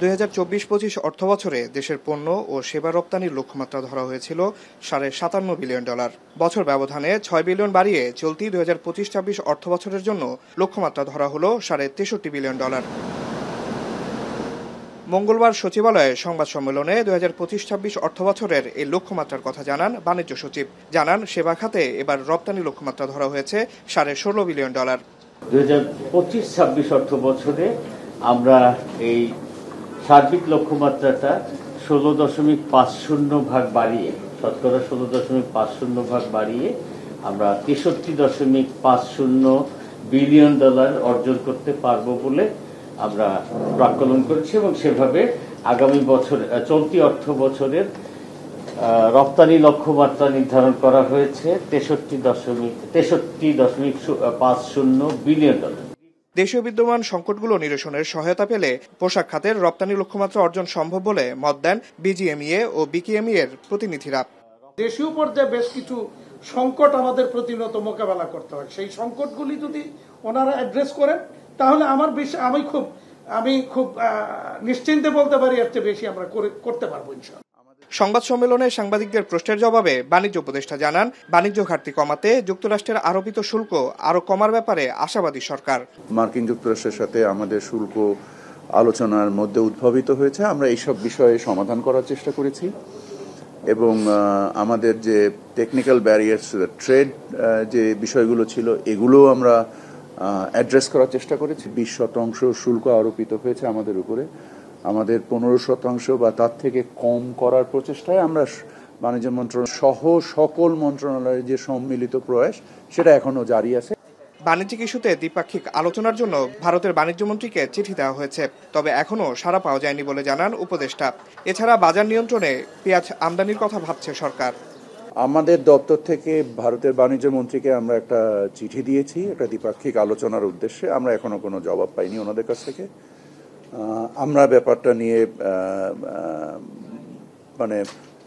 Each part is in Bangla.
2024-25 অর্থবছরে দেশের পণ্য ও সেবা রপ্তানির লক্ষ্যমাত্রা ধরা হয়েছিল $57 বিলিয়ন। বছর ব্যবধানে 6 বিলিয়ন বাড়িয়ে চলতি 2025-26 অর্থবছরের জন্য লক্ষ্যমাত্রা ধরা হলো $63 বিলিয়ন। মঙ্গলবার সচিবালয়ে সংবাদ সম্মেলনে 2025-26 অর্থবছরের এই লক্ষ্যমাত্রার কথা জানান বাণিজ্য সচিব। জানান, সেবা খাতে এবার রপ্তানি লক্ষ্যমাত্রা ধরা হয়েছে $16.5 বিলিয়ন। 2025-26 অর্থবছরে আমরা এই সার্বিক লক্ষ্যমাত্রাটা 16.50 বাড়িয়ে, শতকরা 16.50 বাড়িয়ে আমরা $63.50 বিলিয়ন অর্জন করতে পারবো বলে আমরা প্রাক্কলন করেছি এবং সেভাবে আগামী বছর চলতি অর্থ বছরের রপ্তানি লক্ষ্যমাত্রা নির্ধারণ করা হয়েছে $63.50 বিলিয়ন। দেশীয় বিদ্যমান সংকটগুলো নিরসনের সহায়তা পেলে পোশাক খাতের রপ্তানি লক্ষ্যমাত্রা অর্জন সম্ভব বলে মত দেন বিজিএমইএ ও বিকেএমইএ এর প্রতিনিধিরা। দেশীয় পর্যায়ে বেশ কিছু সংকট আমাদের প্রতিনিয়ত মোকাবেলা করতে হয়। সেই সংকটগুলি যদি ওনারা অ্যাড্রেস করেন তাহলে আমি খুব নিশ্চিন্তে বলতে পারি এর চেয়ে বেশি আমরা করতে পারবো ইনশাআল্লাহ। সংবাদ সম্মেলনে সাংবাদিকদের প্রশ্নের জবাবে বাণিজ্য উপদেষ্টা জানান, বাণিজ্য ঘাটতি কমাতে যুক্তরাষ্ট্রের আরোপিত শুল্ক আরো কমার ব্যাপারে আশাবাদী সরকার। মার্কিন যুক্তরাষ্ট্রের সাথে আমাদের শুল্ক আলোচনার মধ্যে উদ্ভাবিত হয়েছে। আমরা এইসব বিষয়ে সমাধান করার চেষ্টা করেছি এবং আমাদের যে টেকনিক্যাল ব্যারিয়ার্স, ট্রেড যে বিষয়গুলো ছিল এগুলো আমরা অ্যাড্রেস করার চেষ্টা করেছি। 20% শুল্ক আরোপিত হয়েছে আমাদের উপরে। আমাদের 15% বা তার থেকে কম করার প্রচেষ্টায় আমরা বাণিজ্য মন্ত্রণালয় সহ সকল মন্ত্রণালয়ের যে সম্মিলিত প্রয়াস সেটা এখনো জারি আছে। বাণিজ্যিক ইস্যুতে দ্বিপাক্ষিক আলোচনার জন্য ভারতের বাণিজ্য মন্ত্রীকে চিঠি দেওয়া হয়েছে, তবে এখনো সাড়া পাওয়া যায়নি বলে জানান উপদেষ্টা। এছাড়া বাজার নিয়ন্ত্রণে পেঁয়াজ আমদানির কথা ভাবছে সরকার। আমাদের দপ্তর থেকে ভারতের বাণিজ্য মন্ত্রীকে আমরা একটা চিঠি দিয়েছি একটা দ্বিপাক্ষিক আলোচনার উদ্দেশ্যে। আমরা এখনো কোনো জবাব পাইনি ওনাদের কাছ থেকে। আমরা ব্যাপারটা নিয়ে মানে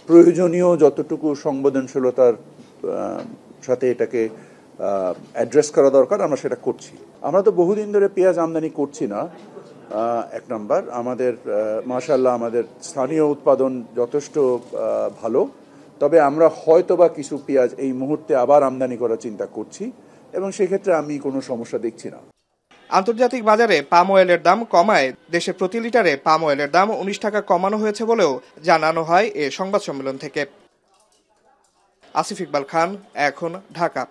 প্রয়োজনীয় যতটুকু সংবেদনশীলতার সাথে এটাকে অ্যাড্রেস করা দরকার আমরা সেটা করছি। আমরা তো বহুদিন ধরে পেঁয়াজ আমদানি করছি না। এক নাম্বার, আমাদের মাশাআল্লাহ আমাদের স্থানীয় উৎপাদন যথেষ্ট ভালো, তবে আমরা হয়তো বা কিছু পেঁয়াজ এই মুহূর্তে আবার আমদানি করার চিন্তা করছি এবং সেক্ষেত্রে আমি কোনো সমস্যা দেখছি না। আন্তর্জাতিক বাজারে পাম অয়েলের দাম কমায় দেশে প্রতি লিটারে পাম অয়েলের দাম 19 টাকা কমানো হয়েছে বলেও জানানো হয় এ সংবাদ সম্মেলন থেকে। আসিফ ইকবাল খান, এখন, ঢাকা।